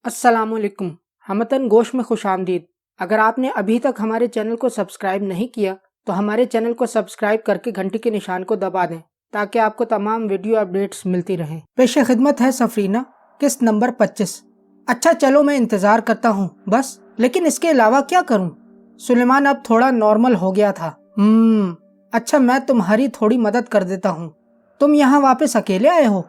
अस्सलाम वालेकुम। हमतन गोश में खुश आमदीद। अगर आपने अभी तक हमारे चैनल को सब्सक्राइब नहीं किया तो हमारे चैनल को सब्सक्राइब करके घंटी के निशान को दबा दें ताकि आपको तमाम वीडियो अपडेट्स मिलती रहें। पेश खिदमत है सफरीना, किस्त नंबर 25। अच्छा चलो मैं इंतज़ार करता हूँ बस, लेकिन इसके अलावा क्या करूँ? सुलेमान अब थोड़ा नॉर्मल हो गया था। अच्छा मैं तुम्हारी थोड़ी मदद कर देता हूँ। तुम यहाँ वापस अकेले आए हो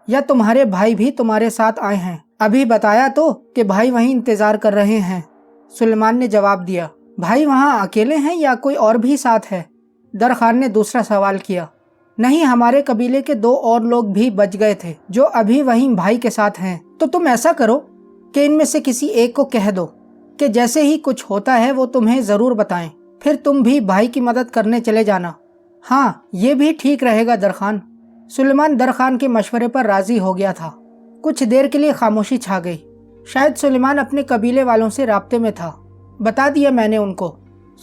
या तुम्हारे भाई भी तुम्हारे साथ आए हैं? अभी बताया तो कि भाई वहीं इंतजार कर रहे हैं, सुलेमान ने जवाब दिया। भाई वहाँ अकेले हैं या कोई और भी साथ है? दरखान ने दूसरा सवाल किया। नहीं, हमारे कबीले के 2 और लोग भी बच गए थे जो अभी वहीं भाई के साथ हैं। तो तुम ऐसा करो कि इनमें से किसी एक को कह दो कि जैसे ही कुछ होता है वो तुम्हें ज़रूर बताएं, फिर तुम भी भाई की मदद करने चले जाना। हाँ ये भी ठीक रहेगा दरखान। सुलेमान दरखान के मशवरे पर राजी हो गया था। कुछ देर के लिए खामोशी छा गई। शायद सुलेमान अपने कबीले वालों से राब्ते में था। बता दिया मैंने उनको,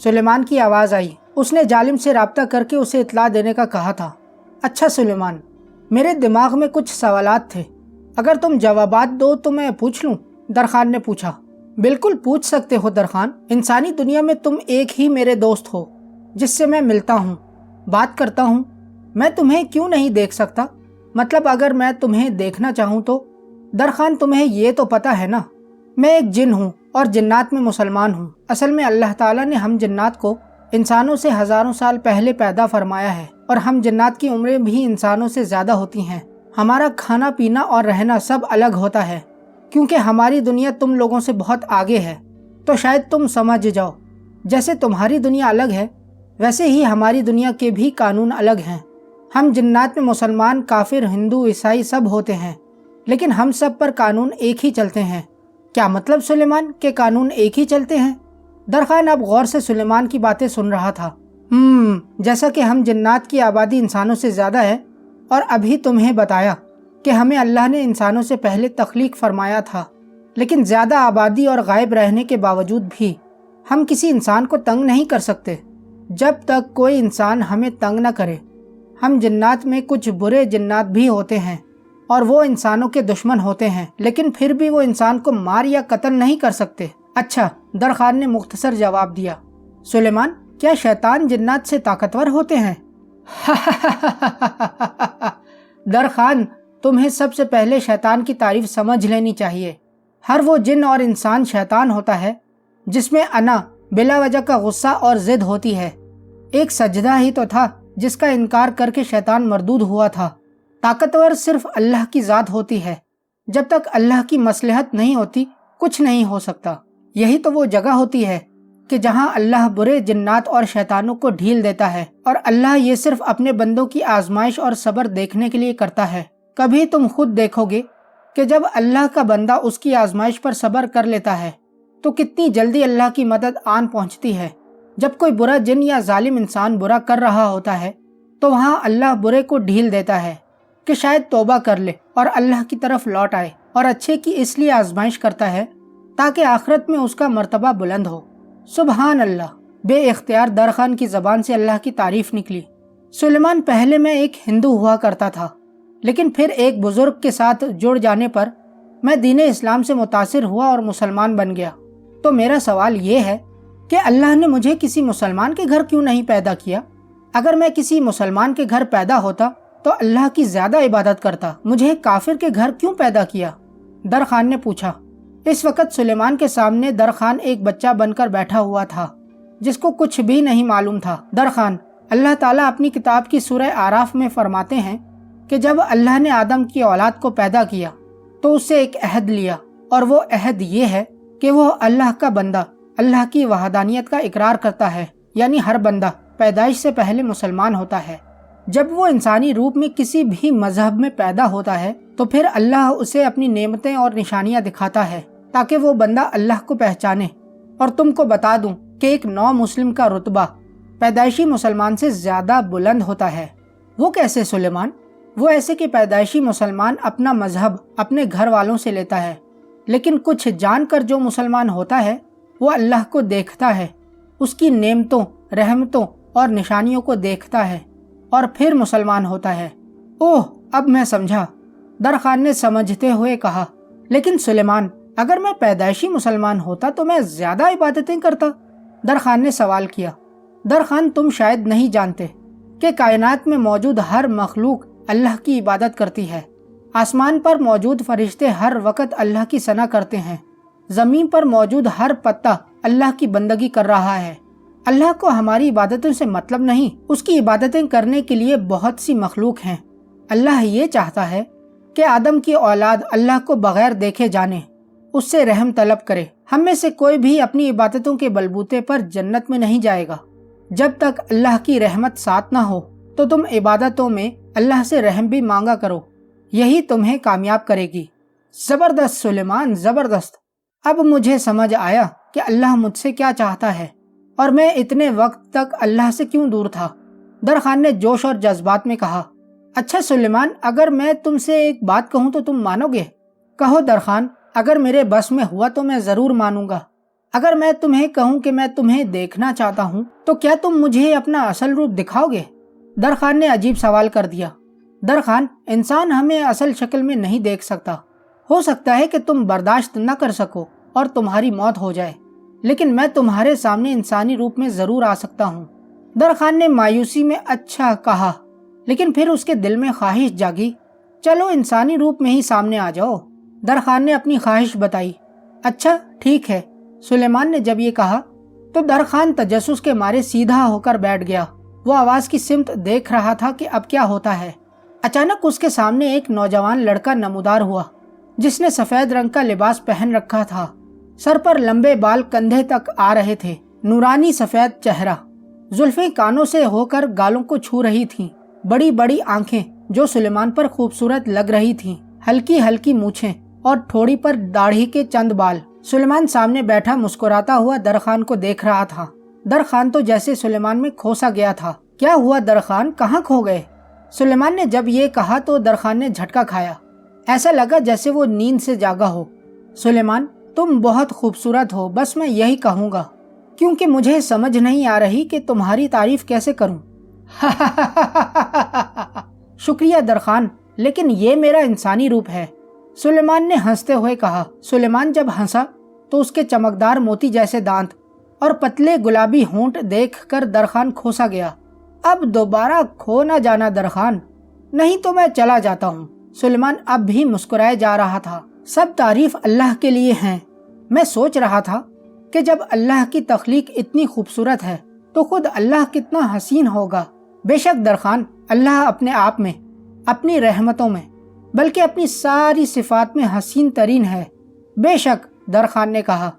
सुलेमान की आवाज़ आई। उसने जालिम से राब्ता करके उसे इत्ला देने का कहा था। अच्छा सुलेमान, मेरे दिमाग में कुछ सवालात थे, अगर तुम जवाबात दो तो मैं पूछ लूँ? दरखान ने पूछा। बिल्कुल पूछ सकते हो दरखान। इंसानी दुनिया में तुम एक ही मेरे दोस्त हो जिससे मैं मिलता हूँ, बात करता हूँ। मैं तुम्हें क्यों नहीं देख सकता? मतलब अगर मैं तुम्हें देखना चाहूँ तो? दरखान तुम्हें ये तो पता है ना, मैं एक जिन हूँ और जिन्नात में मुसलमान हूँ। असल में अल्लाह ताला ने हम जिन्नात को इंसानों से हज़ारों साल पहले पैदा फरमाया है और हम जिन्नात की उम्रें भी इंसानों से ज़्यादा होती हैं। हमारा खाना पीना और रहना सब अलग होता है क्योंकि हमारी दुनिया तुम लोगों से बहुत आगे है। तो शायद तुम समझ जाओ, जैसे तुम्हारी दुनिया अलग है वैसे ही हमारी दुनिया के भी कानून अलग हैं। हम जिन्नात में मुसलमान, काफिर, हिंदू, ईसाई सब होते हैं, लेकिन हम सब पर कानून एक ही चलते हैं। क्या मतलब सुलेमान के कानून एक ही चलते हैं? दरखान अब गौर से सुलेमान की बातें सुन रहा था। जैसा कि हम जिन्नात की आबादी इंसानों से ज़्यादा है और अभी तुम्हें बताया कि हमें अल्लाह ने इंसानों से पहले तख्लीक फरमाया था, लेकिन ज़्यादा आबादी और गायब रहने के बावजूद भी हम किसी इंसान को तंग नहीं कर सकते जब तक कोई इंसान हमें तंग न करे। हम जिन्नात में कुछ बुरे जिन्नात भी होते हैं और वो इंसानों के दुश्मन होते हैं, लेकिन फिर भी वो इंसान को मार या कत्ल नहीं कर सकते। अच्छा, दरखान ने मुख्तसर जवाब दिया। सुलेमान, क्या शैतान जिन्नात से ताकतवर होते हैं? दरखान, तुम्हें सबसे पहले शैतान की तारीफ समझ लेनी चाहिए। हर वो जिन और इंसान शैतान होता है जिसमें अना, बिला वजह का गुस्सा और जिद होती है। एक सजदा ही तो था जिसका इनकार करके शैतान मरदूद हुआ था। ताकतवर सिर्फ अल्लाह की ज़ात होती है। जब तक अल्लाह की मसलहत नहीं होती कुछ नहीं हो सकता। यही तो वो जगह होती है कि जहाँ अल्लाह बुरे जिन्नात और शैतानों को ढील देता है, और अल्लाह ये सिर्फ अपने बंदों की आजमाइश और सब्र देखने के लिए करता है। कभी तुम खुद देखोगे कि जब अल्लाह का बंदा उसकी आजमाइश पर सब्र कर लेता है तो कितनी जल्दी अल्लाह की मदद आन पहुँचती है। जब कोई बुरा जिन या जालिम इंसान बुरा कर रहा होता है तो वहाँ अल्लाह बुरे को ढील देता है कि शायद तौबा कर ले और अल्लाह की तरफ लौट आए, और अच्छे की इसलिए आजमाइश करता है ताकि आखिरत में उसका मर्तबा बुलंद हो। सुबहान अल्लाह। बेइख्तियार दरखान की ज़बान से अल्लाह की तारीफ निकली। सुलेमान, पहले मैं एक हिंदू हुआ करता था, लेकिन फिर एक बुजुर्ग के साथ जुड़ जाने पर मैं दीन इस्लाम से मुतासिर हुआ और मुसलमान बन गया। तो मेरा सवाल ये है कि अल्लाह ने मुझे किसी मुसलमान के घर क्यों नहीं पैदा किया? अगर मैं किसी मुसलमान के घर पैदा होता तो अल्लाह की ज़्यादा इबादत करता। मुझे काफिर के घर क्यों पैदा किया? दरखान ने पूछा। इस वक्त सुलेमान के सामने दरखान एक बच्चा बनकर बैठा हुआ था जिसको कुछ भी नहीं मालूम था। दरखान, अल्लाह ताला अपनी किताब की सूरह आराफ में फरमाते हैं कि जब अल्लाह ने आदम की औलाद को पैदा किया तो उससे एक अहद लिया, और वो अहद ये है कि वो अल्लाह का बंदा अल्लाह की वहदानियत का इकरार करता है। यानी हर बंदा पैदाइश से पहले मुसलमान होता है। जब वो इंसानी रूप में किसी भी मजहब में पैदा होता है तो फिर अल्लाह उसे अपनी नेमतें और निशानियां दिखाता है ताकि वो बंदा अल्लाह को पहचाने। और तुमको बता दूं कि एक नौ मुस्लिम का रुतबा पैदाइशी मुसलमान से ज़्यादा बुलंद होता है। वो कैसे सुलेमान? वो ऐसे कि पैदाइशी मुसलमान अपना मजहब अपने घर वालों से लेता है, लेकिन कुछ जानकर जो मुसलमान होता है वो अल्लाह को देखता है, उसकी नेमतों, रहमतों और निशानियों को देखता है और फिर मुसलमान होता है। ओह, अब मैं समझा, दरखान ने समझते हुए कहा। लेकिन सुलेमान, اگر میں پیدائشی مسلمان ہوتا تو میں زیادہ عبادتیں کرتا؟ درخان نے سوال کیا۔ درخان، تم شاید نہیں جانتے کہ کائنات میں موجود ہر مخلوق اللہ کی عبادت کرتی ہے۔ آسمان پر موجود فرشتے ہر وقت اللہ کی ثنا کرتے ہیں۔ زمین پر موجود ہر پتا اللہ کی بندگی کر رہا ہے۔ اللہ کو ہماری عبادتوں سے مطلب نہیں، اس کی عبادتیں کرنے کے لیے بہت سی مخلوق ہیں۔ اللہ یہ چاہتا ہے کہ آدم کی اولاد اللہ کو بغیر دیکھے جانے، اس سے رحم طلب کرے۔ ہم میں سے کوئی بھی اپنی عبادتوں کے بلبوتے پر جنت میں نہیں جائے گا۔ جب تک اللہ کی رحمت ساتھ نہ ہو تو تم عبادتوں میں اللہ سے رحم بھی مانگا کرو، یہی تمہیں کامیاب کرے گی۔ زبردست سلیمان، زبردست! اب مجھے سمجھ آیا کہ اللہ مجھ سے کیا چاہتا ہے اور میں اتنے وقت تک اللہ سے کیوں دور تھا۔ درخان نے جوش اور جذبات میں کہا، اچھا سلیمان، اگر میں تم سے ایک بات کہوں تو تم مانو گے؟ کہو درخان، اگر میرے بس میں ہوا تو میں ضرور مانوں گا۔ اگر میں تمہیں کہوں کہ میں تمہیں دیکھنا چاہتا ہوں تو کیا تم مجھے اپنا اصل روپ دکھاؤ گے؟ درخان نے عجیب سوال کر دیا۔ درخان، انسان ہمیں اصل شکل میں نہیں دیکھ سکتا۔ ہو سکتا ہے کہ تم برداشت نہ کر سکو اور تمہاری موت ہو جائے، لیکن میں تمہارے سامنے انسانی روپ میں ضرور آ سکتا ہوں۔ درخان نے مایوسی میں اچھا کہا، لیکن پھر اس کے دل میں خواہش جاگی، چلو انسانی روپ میں ہی سامنے آ جاؤ۔ درخان نے اپنی خواہش بتائی۔ اچھا ٹھیک ہے، سلیمان نے جب یہ کہا تو درخان تجسس کے مارے سیدھا ہو کر بیٹھ گیا۔ وہ آواز کی سمت دیکھ رہا تھا کہ اب کیا ہوتا ہے۔ اچانک اس کے سامنے ایک نوجوان لڑکا نمودار ہوا جس نے سفید رنگ کا لباس پہن رکھا تھا۔ سر پر لمبے بال کندھے تک آ رہے تھے، نورانی سفید چہرہ، زلفیں کانوں سے ہو کر گالوں کو چھو رہی تھیں، بڑی بڑی آنکھیں جو سلیمان پر خوبصورت لگ رہی تھیں، ہلکی ہلکی مونچھیں اور تھوڑی پر داڑھی کے چند بال۔ سلیمان سامنے بیٹھا مسکراتا ہوا درخان کو دیکھ رہا تھا۔ درخان تو جیسے سلیمان میں کھوسا گیا تھا۔ کیا ہوا درخان، کہاں کھو گئے؟ سلیمان نے جب یہ کہا تو درخان نے جھٹکا کھایا، ایسا لگا جیسے وہ نیند سے جاگا ہو۔ سلیمان، تم بہت خوبصورت ہو، بس میں یہی کہوں گا، کیونکہ مجھے سمجھ نہیں آ رہی کہ تمہاری تعریف کیسے کروں۔ شکریہ درخان، لیکن یہ میرا انسانی روپ ہے، سلیمان نے ہنستے ہوئے کہا۔ سلیمان جب ہنسا تو اس کے چمکدار موتی جیسے دانت اور پتلے گلابی ہونٹ دیکھ کر درخان کھوسا گیا۔ اب دوبارہ کھو نہ جانا درخان، نہیں تو میں چلا جاتا ہوں۔ سلیمان اب بھی مسکرائے جا رہا تھا۔ سب تعریف اللہ کے لیے ہیں۔ میں سوچ رہا تھا کہ جب اللہ کی تخلیق اتنی خوبصورت ہے تو خود اللہ کتنا حسین ہوگا۔ بے شک درخان، اللہ اپنے آپ میں، اپنی رحمتوں میں، بلکہ اپنی ساری صفات میں حسین ترین ہے۔ بے شک، درخان نے کہا۔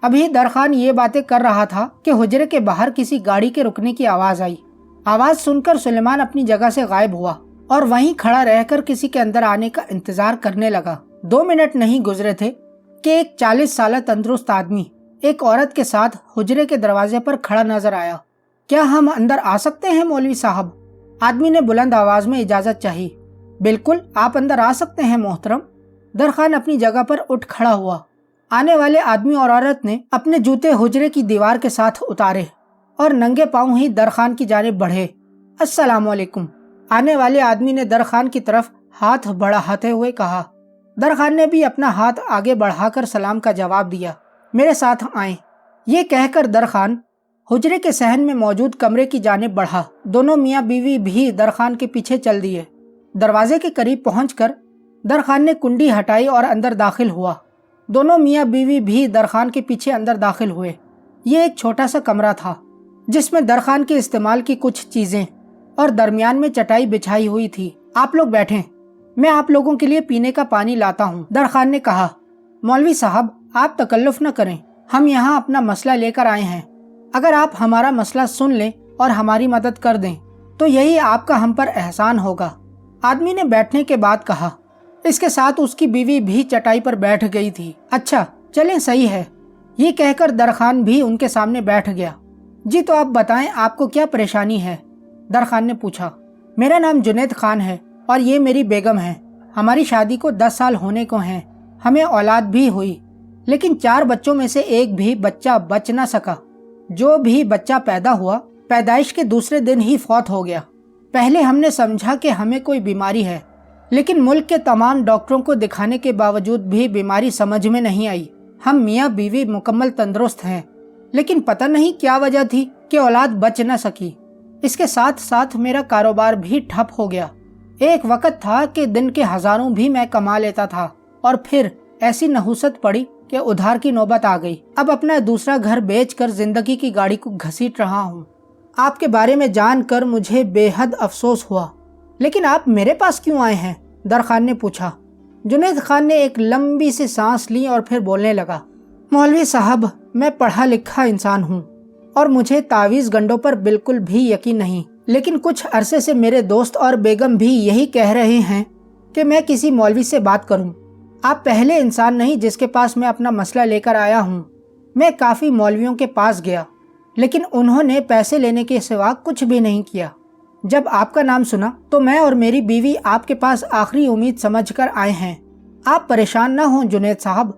ابھی درخان یہ باتیں کر رہا تھا کہ حجرے کے باہر کسی گاڑی کے رکنے کی آواز آئی۔ آواز سن کر سلیمان اپنی جگہ سے غائب ہوا اور وہیں کھڑا رہ کر کسی کے اندر آنے کا انتظار کرنے لگا۔ 2 منٹ نہیں گزرے تھے کہ ایک 40 سالہ تندرست آدمی ایک عورت کے ساتھ حجرے کے دروازے پر کھڑا نظر آیا۔ کیا ہم اندر آ سکتے ہیں مولوی صاحب؟ آدمی نے بلند آواز میں اجازت چاہی۔ بالکل، آپ اندر آ سکتے ہیں محترم۔ درخان اپنی جگہ پر اٹھ کھڑا ہوا۔ آنے والے آدمی اور عورت نے اپنے جوتے حجرے کی دیوار کے ساتھ اتارے اور ننگے پاؤں ہی درخان کی جانب بڑھے۔ السلام علیکم۔ آنے والے آدمی نے درخان کی طرف ہاتھ بڑھاتے ہوئے کہا۔ درخان نے بھی اپنا ہاتھ آگے بڑھا کر سلام کا جواب دیا۔ میرے ساتھ آئیں۔ یہ کہہ کر درخان حجرے کے صحن میں موجود کمرے کی جانب بڑھا۔ دونوں میاں بیوی بھی درخان کے پیچھے چل دیے۔ دروازے کے قریب پہنچ کر درخان نے کنڈی ہٹائی اور اندر داخل ہوا۔ دونوں میاں بیوی بھی درخان کے پیچھے اندر داخل ہوئے۔ یہ ایک چھوٹا سا کمرہ تھا جس میں درخان کے استعمال کی کچھ چیزیں اور درمیان میں چٹائی بچھائی ہوئی تھی۔ آپ لوگ بیٹھیں، میں آپ لوگوں کے لیے پینے کا پانی لاتا ہوں، درخان نے کہا۔ مولوی صاحب، آپ تکلف نہ کریں، ہم یہاں اپنا مسئلہ لے کر آئے ہیں۔ اگر آپ ہمارا مسئلہ سن لیں اور ہماری مدد کر دیں تو یہی آپ کا ہم پر احسان ہوگا، آدمی نے بیٹھنے کے بعد کہا۔ اس کے ساتھ اس کی بیوی بھی چٹائی پر بیٹھ گئی تھی۔ اچھا چلیں، صحیح ہے، یہ کہہ کر درخان بھی ان کے سامنے بیٹھ گیا۔ جی تو آپ بتائیں، آپ کو کیا پریشانی ہے؟ درخان نے پوچھا۔ میرا نام جنید خان ہے اور یہ میری بیگم ہے۔ ہماری شادی کو 10 سال ہونے کو ہیں، ہمیں اولاد بھی ہوئی، لیکن 4 بچوں میں سے ایک بھی بچہ بچ نہ سکا۔ جو بھی بچہ پیدا ہوا پیدائش کے دوسرے دن ہی فوت ہو گیا۔ پہلے ہم نے سمجھا کہ ہمیں کوئی بیماری ہے، لیکن ملک کے تمام ڈاکٹروں کو دکھانے کے باوجود بھی بیماری سمجھ میں نہیں آئی۔ ہم میاں بیوی مکمل تندرست ہیں، لیکن پتہ نہیں کیا وجہ تھی کہ اولاد بچ نہ سکی۔ اس کے ساتھ ساتھ میرا کاروبار بھی ٹھپ ہو گیا۔ ایک وقت تھا کہ دن کے ہزاروں بھی میں کما لیتا تھا، اور پھر ایسی نحوست پڑی کہ ادھار کی نوبت آ گئی۔ اب اپنا دوسرا گھر بیچ کر زندگی کی گاڑی کو گھسیٹ رہا ہوں۔ آپ کے بارے میں جان کر مجھے بے حد افسوس ہوا۔ لیکن آپ میرے پاس کیوں آئے ہیں؟ درخان نے پوچھا۔ جنید خان نے ایک لمبی سی سانس لی اور پھر بولنے لگا، مولوی صاحب، میں پڑھا لکھا انسان ہوں اور مجھے تعویذ گنڈوں پر بالکل بھی یقین نہیں، لیکن کچھ عرصے سے میرے دوست اور بیگم بھی یہی کہہ رہے ہیں کہ میں کسی مولوی سے بات کروں۔ آپ پہلے انسان نہیں جس کے پاس میں اپنا مسئلہ لے کر آیا ہوں۔ میں کافی مولویوں کے پاس گیا، لیکن انہوں نے پیسے لینے کے سوا کچھ بھی نہیں کیا۔ جب آپ کا نام سنا تو میں اور میری بیوی آپ کے پاس آخری امید سمجھ کر آئے ہیں۔ آپ پریشان نہ ہوں جنید صاحب،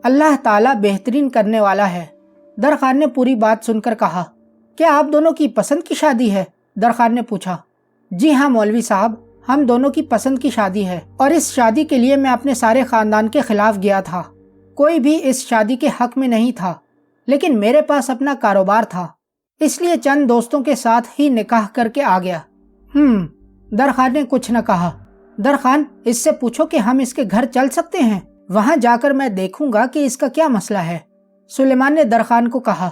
اللہ تعالیٰ بہترین کرنے والا ہے۔ درخان نے پوری بات سن کر کہا، کیا آپ دونوں کی پسند کی شادی ہے؟ درخان نے پوچھا۔ جی ہاں مولوی صاحب، ہم دونوں کی پسند کی شادی ہے، اور اس شادی کے لیے میں اپنے سارے خاندان کے خلاف گیا تھا۔ کوئی بھی اس شادی کے حق میں نہیں تھا، لیکن میرے پاس اپنا کاروبار تھا، اس لیے چند دوستوں کے ساتھ ہی نکاح کر کے آ گیا۔ درخان نے کچھ نہ کہا۔ درخان، اس سے پوچھو کہ ہم اس کے گھر چل سکتے ہیں، وہاں جا کر میں دیکھوں گا کہ اس کا کیا مسئلہ ہے۔ سلیمان نے درخان کو کہا،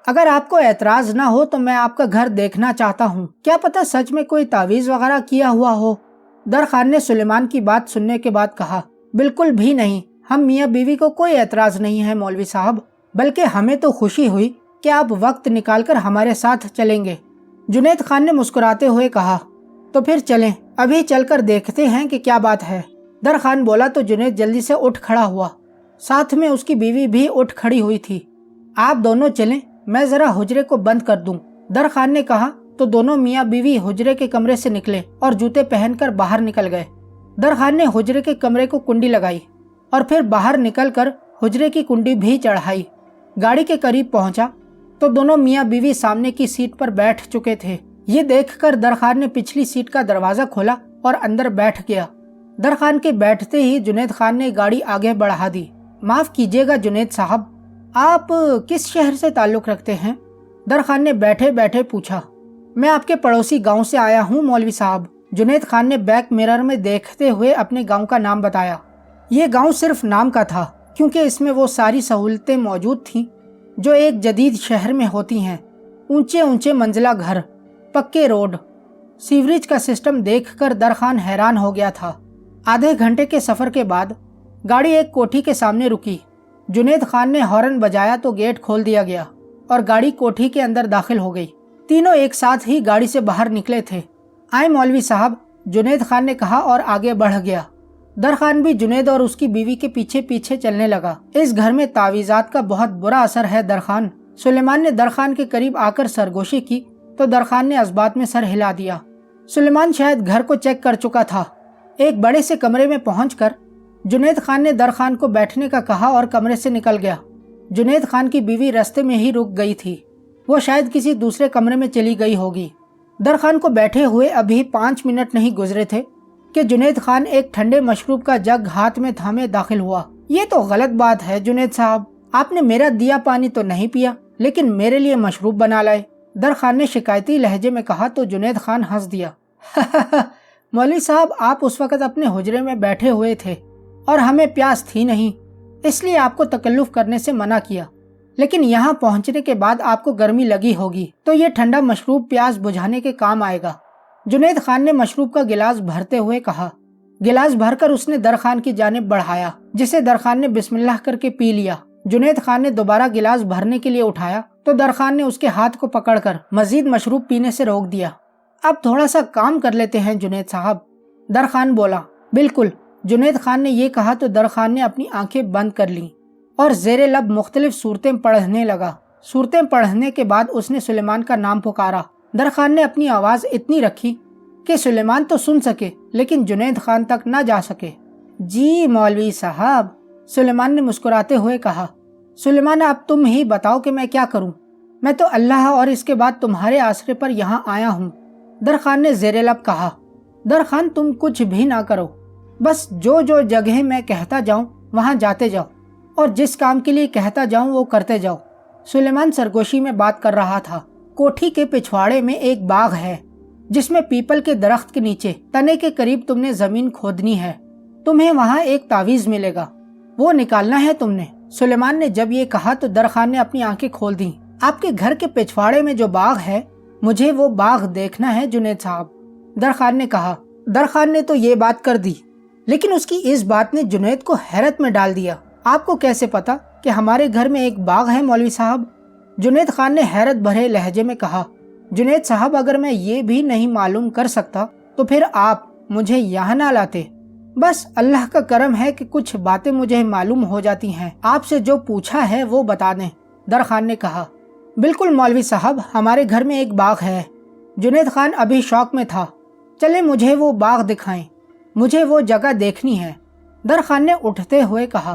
اگر آپ کو اعتراض نہ ہو تو میں آپ کا گھر دیکھنا چاہتا ہوں، کیا پتہ سچ میں کوئی تعویذ وغیرہ کیا ہوا ہو۔ درخان نے سلیمان کی بات سننے کے بعد کہا، بالکل بھی نہیں، ہم میاں بیوی کو کوئی اعتراض نہیں ہے مولوی صاحب، بلکہ ہمیں تو خوشی ہوئی کہ آپ وقت نکال کر ہمارے ساتھ چلیں گے۔ جنید خان نے مسکراتے ہوئے کہا، تو پھر چلیں، ابھی چل کر دیکھتے ہیں کہ کیا بات ہے۔ درخان بولا تو جنید جلدی سے اٹھ کھڑا ہوا، ساتھ میں اس کی بیوی بھی اٹھ کھڑی ہوئی تھی۔ آپ دونوں چلیں، میں ذرا حجرے کو بند کر دوں، درخان نے کہا تو دونوں میاں بیوی حجرے کے کمرے سے نکلے اور جوتے پہن کر باہر نکل گئے۔ درخان نے حجرے کے کمرے کو کنڈی لگائی اور پھر باہر نکل کر حجرے کی کنڈی بھی چڑھائی۔ گاڑی کے قریب پہنچا تو دونوں میاں بیوی سامنے کی سیٹ پر بیٹھ چکے تھے۔ یہ دیکھ کر درخان نے پچھلی سیٹ کا دروازہ کھولا اور اندر بیٹھ گیا۔ درخان کے بیٹھتے ہی جنید خان نے گاڑی آگے بڑھا دی۔ معاف کیجیے گا جنید صاحب، آپ کس شہر سے تعلق رکھتے ہیں؟ درخان نے بیٹھے بیٹھے پوچھا۔ میں آپ کے پڑوسی گاؤں سے آیا ہوں مولوی صاحب، جنید خان نے بیک میرر میں دیکھتے ہوئے اپنے گاؤں کا نام بتایا۔ یہ گاؤں صرف نام کا تھا، کیونکہ اس میں وہ ساری سہولتیں موجود تھیں جو ایک جدید شہر میں ہوتی ہیں۔ اونچے اونچے منزلہ گھر، پکے روڈ، سیوریج کا سسٹم دیکھ کر درخان حیران ہو گیا تھا۔ آدھے گھنٹے کے سفر کے بعد گاڑی ایک کوٹھی کے سامنے رکی۔ جنید خان نے ہارن بجایا تو گیٹ کھول دیا گیا اور گاڑی کوٹھی کے اندر داخل ہو گئی۔ تینوں ایک ساتھ ہی گاڑی سے باہر نکلے تھے۔ آئے مولوی صاحب، جنید خان نے کہا اور آگے بڑھ گیا۔ درخان بھی جنید اور اس کی بیوی کے پیچھے پیچھے چلنے لگا۔ اس گھر میں تعویذات کا بہت برا اثر ہے درخان۔ سلیمان نے درخان کے قریب آ کر سرگوشی کی تو درخان نے اسبات میں سر ہلا دیا۔ سلیمان شاید گھر کو چیک کر چکا تھا۔ ایک بڑے سے کمرے میں پہنچ کر جنید خان نے درخان کو بیٹھنے کا کہا اور کمرے سے نکل گیا۔ جنید خان کی بیوی رستے میں ہی رک گئی تھی، وہ شاید کسی دوسرے کمرے میں چلی گئی ہوگی۔ درخان کو بیٹھے ہوئے ابھی 5 منٹ نہیں گزرے تھے کہ جنید خان ایک ٹھنڈے مشروب کا جگ ہاتھ میں تھامے داخل ہوا۔ یہ تو غلط بات ہے جنید صاحب، آپ نے میرا دیا پانی تو نہیں پیا لیکن میرے لیے مشروب بنا لائے، درخان نے شکایتی لہجے میں کہا تو جنید خان ہنس دیا۔ مولوی صاحب، آپ اس وقت اپنے حجرے میں بیٹھے ہوئے تھے اور ہمیں پیاس تھی نہیں، اس لیے آپ کو تکلف کرنے سے منع کیا، لیکن یہاں پہنچنے کے بعد آپ کو گرمی لگی ہوگی تو یہ ٹھنڈا مشروب پیاس بجھانے کے کام آئے گا۔ جنید خان نے مشروب کا گلاس بھرتے ہوئے کہا۔ گلاس بھر کر اس نے درخان کی جانب بڑھایا، جسے درخان نے بسم اللہ کر کے پی لیا۔ جنید خان نے دوبارہ گلاس بھرنے کے لیے اٹھایا تو درخان نے اس کے ہاتھ کو پکڑ کر مزید مشروب پینے سے روک دیا۔ اب تھوڑا سا کام کر لیتے ہیں جنید صاحب، درخان بولا۔ بالکل، جنید خان نے یہ کہا تو درخان نے اپنی آنکھیں بند کر لیں اور زیر لب مختلف صورتیں پڑھنے لگا۔ صورتیں پڑھنے کے بعد اس نے سلیمان کا نام پکارا۔ درخان نے اپنی آواز اتنی رکھی کہ سلیمان تو سن سکے لیکن جنید خان تک نہ جا سکے۔ جی مولوی صاحب، سلیمان نے مسکراتے ہوئے کہا۔ سلیمان، اب تم ہی بتاؤ کہ میں کیا کروں، میں تو اللہ اور اس کے بعد تمہارے آسرے پر یہاں آیا ہوں، درخان نے زیر لب کہا۔ درخان، تم کچھ بھی نہ کرو، بس جو جو جگہیں میں کہتا جاؤں وہاں جاتے جاؤ और जिस काम के लिए कहता जाऊं वो करते जाओ। सुलेमान सरगोशी में बात कर रहा था। कोठी के पिछवाड़े में एक बाग है जिसमें पीपल के दरख्त के नीचे तने के करीब तुमने जमीन खोदनी है। तुम्हें वहाँ एक तावीज मिलेगा, वो निकालना है तुमने। सुलेमान ने जब ये कहा तो दरखान ने अपनी आंखें खोल दी। आपके घर के पिछवाड़े में जो बाग है, मुझे वो बाग देखना है जुनैद साहब, दरखान ने कहा। दरखान ने तो ये बात कर दी, लेकिन उसकी इस बात ने जुनैद को हैरत में डाल दिया। आपको कैसे पता कि हमारे घर में एक बाग है मौलवी साहब? जुनैद खान ने हैरत भरे लहजे में कहा। जुनैद साहब, अगर मैं ये भी नहीं मालूम कर सकता तो फिर आप मुझे यहाँ ना लाते। बस अल्लाह का करम है कि कुछ बातें मुझे मालूम हो जाती हैं। आपसे जो पूछा है वो बता दें, दरखान ने कहा। बिल्कुल मौलवी साहब, हमारे घर में एक बाग है। जुनैद खान अभी शौक में था। चले मुझे वो बाग दिखाएं, मुझे वो जगह देखनी है, दरखान ने उठते हुए कहा।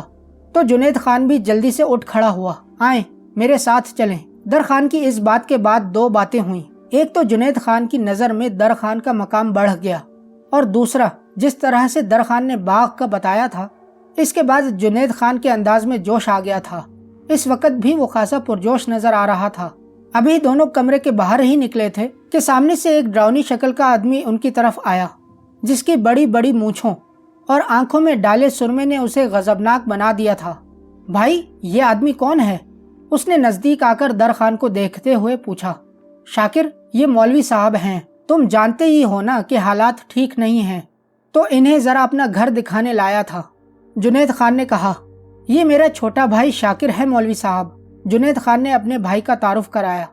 तो जुनैद खान भी जल्दी से उठ खड़ा हुआ। आए मेरे साथ चलें। दरखान की इस बात के बाद दो बातें हुई। एक तो जुनैद खान की नज़र में दरखान का मकाम बढ़ गया, और दूसरा जिस तरह से दरखान ने बाग का बताया था, इसके बाद जुनैद खान के अंदाज में जोश आ गया था। इस वक्त भी वो खासा पुरजोश नजर आ रहा था। अभी दोनों कमरे के बाहर ही निकले थे कि सामने से एक डरावनी शक्ल का आदमी उनकी तरफ आया, जिसकी बड़ी बड़ी मूंछों और आंखों में डाले सुरमे ने उसे गजबनाक बना दिया था। भाई, ये आदमी कौन है? उसने नजदीक आकर दरखान को देखते हुए पूछा। शाकिर, ये मौलवी साहब हैं। तुम जानते ही हो ना कि हालात ठीक नहीं हैं, तो इन्हें जरा अपना घर दिखाने लाया था, जुनैद खान ने कहा। ये मेरा छोटा भाई शाकिर है मौलवी साहब, जुनैद खान ने अपने भाई का तारुफ कराया।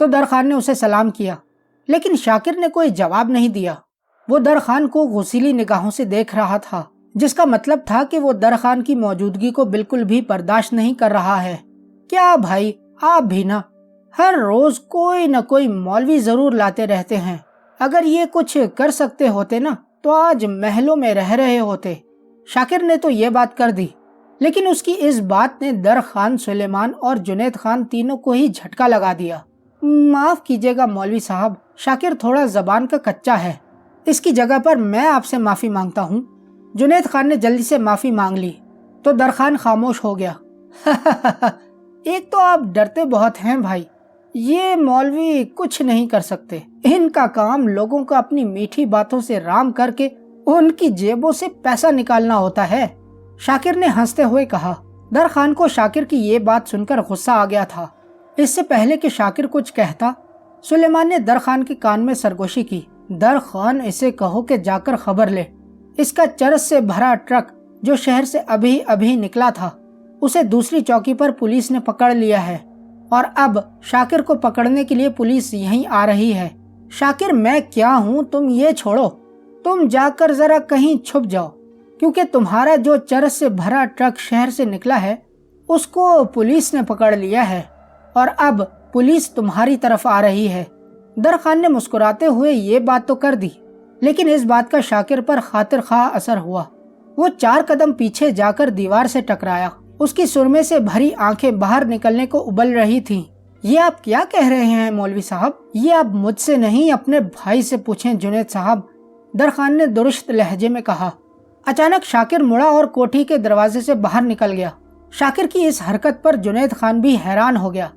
तो दरखान ने उसे सलाम किया, लेकिन शाकिर ने कोई जवाब नहीं दिया। वो दरखान को गुस्सीली निगाहों से देख रहा था, जिसका मतलब था कि वो दरखान की मौजूदगी को बिल्कुल भी बर्दाश्त नहीं कर रहा है। क्या भाई, आप भी ना हर रोज कोई न कोई मौलवी जरूर लाते रहते हैं। अगर ये कुछ कर सकते होते ना तो आज महलों में रह रहे होते। शाकिर ने तो ये बात कर दी, लेकिन उसकी इस बात ने दरखान, सुलेमान और जुनैद खान तीनों को ही झटका लगा दिया। माफ कीजिएगा मौलवी साहब, शाकिर थोड़ा जबान का कच्चा है, इसकी जगह पर मैं आपसे माफी मांगता हूँ। जुनैद खान ने जल्दी से माफी मांग ली तो दरखान खामोश हो गया। एक तो आप डरते बहुत हैं भाई, ये मौलवी कुछ नहीं कर सकते। इनका काम लोगों को अपनी मीठी बातों से राम करके उनकी जेबों से पैसा निकालना होता है, शाकिर ने हंसते हुए कहा। दरखान को शाकिर की ये बात सुनकर गुस्सा आ गया था। इससे पहले कि शाकिर कुछ कहता, सुलेमान ने दरखान के कान में सरगोशी की। दरखान, इसे कहो कि जाकर खबर ले, इसका चरस से भरा ट्रक जो शहर से अभी अभी निकला था, उसे दूसरी चौकी पर पुलिस ने पकड़ लिया है, और अब शाकिर को पकड़ने के लिए पुलिस यहीं आ रही है। शाकिर, मैं क्या हूँ, तुम ये छोड़ो, तुम जाकर जरा कहीं छुप जाओ, क्योंकि तुम्हारा जो चरस से भरा ट्रक शहर से निकला है उसको पुलिस ने पकड़ लिया है, और अब पुलिस तुम्हारी तरफ आ रही है। दरखान ने मुस्कुराते हुए ये बात तो कर दी, लेकिन इस बात का शाकिर पर खातिर खा असर हुआ। वो 4 कदम पीछे जाकर दीवार से टकराया। उसकी सुरमे से भरी आंखें बाहर निकलने को उबल रही थीं। ये आप क्या कह रहे हैं मौलवी साहब? ये आप मुझसे नहीं अपने भाई से पूछें जुनैद साहब, दरखान ने दुरुस्त लहजे में कहा। अचानक शाकिर मुड़ा और कोठी के दरवाजे से बाहर निकल गया। शाकिर की इस हरकत पर जुनैद खान भी हैरान हो गया।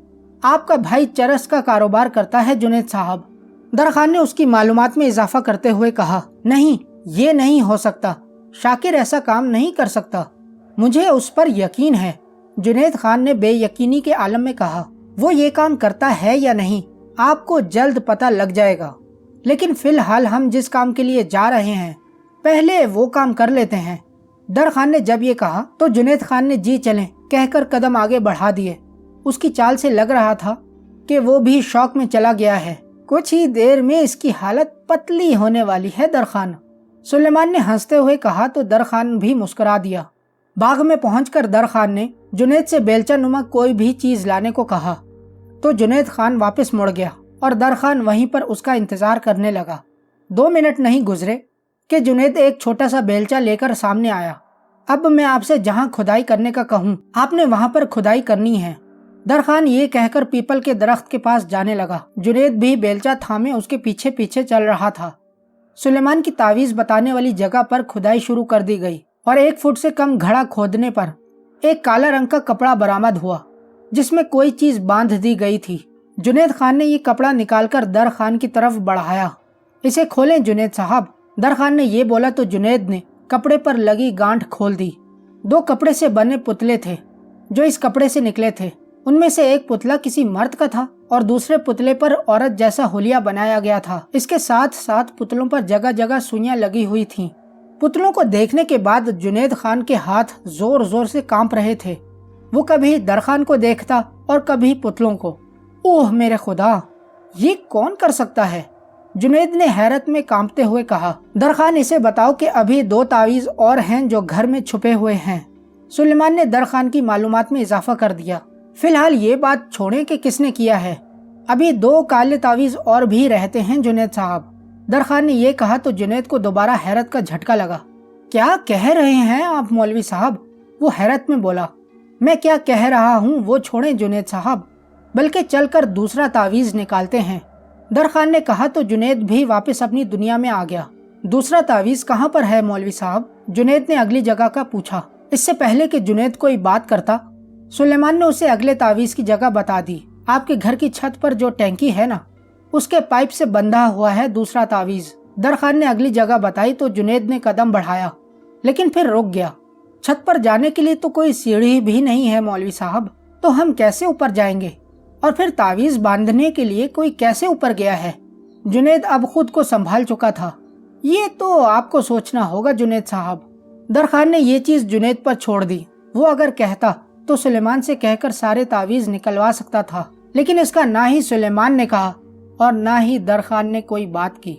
आपका भाई चरस का कारोबार करता है जुनैद साहब, दरखान ने उसकी मालूमात में इजाफा करते हुए कहा। नहीं, ये नहीं हो सकता, शाकिर ऐसा काम नहीं कर सकता, मुझे उस पर यकीन है, जुनैद खान ने बेयकीनी के आलम में कहा। वो ये काम करता है या नहीं आपको जल्द पता लग जाएगा, लेकिन फिलहाल हम जिस काम के लिए जा रहे हैं पहले वो काम कर लेते हैं। दरखान ने जब ये कहा तो जुनैद खान ने जी चलें कहकर कदम आगे बढ़ा दिए। उसकी चाल से लग रहा था कि वो भी शौक में चला गया है। कुछ ही देर में इसकी हालत पतली होने वाली है दरखान, सुलेमान ने हंसते हुए कहा तो दरखान भी मुस्कुरा दिया। बाग में पहुंचकर दरखान ने जुनैद से बेलचा नुमा कोई भी चीज लाने को कहा तो जुनैद खान वापस मुड़ गया और दरखान वहीं पर उसका इंतजार करने लगा। 2 मिनट नहीं गुजरे कि जुनैद एक छोटा सा बेलचा लेकर सामने आया। अब मैं आपसे जहां खुदाई करने का कहूँ आपने वहां पर खुदाई करनी है, दरखान ये कहकर पीपल के दरख्त के पास जाने लगा। जुनैद भी बेलचा थामे उसके पीछे पीछे चल रहा था। सुलेमान की तावीज बताने वाली जगह पर खुदाई शुरू कर दी गई और 1 फुट से कम घड़ा खोदने पर एक काला रंग का कपड़ा बरामद हुआ जिसमें कोई चीज बांध दी गई थी। जुनैद खान ने ये कपड़ा निकालकर दर खान की तरफ बढ़ाया। इसे खोलें जुनैद साहब। दर खान ने ये बोला तो जुनैद ने कपड़े पर लगी गांठ खोल दी। 2 कपड़े से बने पुतले थे जो इस कपड़े से निकले थे। उनमें से एक पुतला किसी मर्द का था और दूसरे पुतले पर औरत जैसा हुलिया बनाया गया था। इसके साथ साथ पुतलों पर जगह जगह सुइयां लगी हुई थीं। पुतलों को देखने के बाद जुनैद खान के हाथ जोर जोर से कांप रहे थे। वो कभी दर खान को देखता और कभी पुतलों को। ओह मेरे खुदा, ये कौन कर सकता है? जुनैद ने हैरत में कांपते हुए कहा। दर खान, इसे बताओ कि अभी 2 तावीज़ और हैं जो घर में छुपे हुए हैं। सुलेमान ने दर खान की मालूमात में इजाफा कर दिया। फिलहाल ये बात छोड़ें कि किसने किया है। अभी 2 काले तावीज़ और भी रहते हैं जुनैद साहब। दर खान ने यह कहा तो जुनैद को दोबारा हैरत का झटका लगा। क्या कह रहे हैं आप मौलवी साहब? वो हैरत में बोला। मैं क्या कह रहा हूँ वो छोड़ें जुनैद साहब, बल्कि चलकर दूसरा तावीज़ निकालते हैं। दर खान ने कहा तो जुनैद भी वापस अपनी दुनिया में आ गया। दूसरा तावीज़ कहाँ पर है मौलवी साहब? जुनैद ने अगली जगह का पूछा। इससे पहले कि जुनैद कोई बात करता, सुलेमान ने उसे अगले तावीज़ की जगह बता दी। आपके घर की छत पर जो टैंकी है ना, उसके पाइप से बंधा हुआ है दूसरा तावीज़। दर खान ने अगली जगह बताई तो जुनैद ने कदम बढ़ाया, लेकिन फिर रुक गया। छत पर जाने के लिए तो कोई सीढ़ी भी नहीं है मौलवी साहब, तो हम कैसे ऊपर जाएंगे? और फिर तावीज़ बांधने के लिए कोई कैसे ऊपर गया है? जुनैद अब खुद को संभाल चुका था। ये तो आपको सोचना होगा जुनैद साहब। दर खान ने ये चीज जुनैद पर छोड़ दी। वो अगर कहता तो सुलेमान से कहकर सारे तावीज़ निकलवा सकता था, लेकिन इसका ना ही सुलेमान ने कहा और ना ही दर खान ने कोई बात की।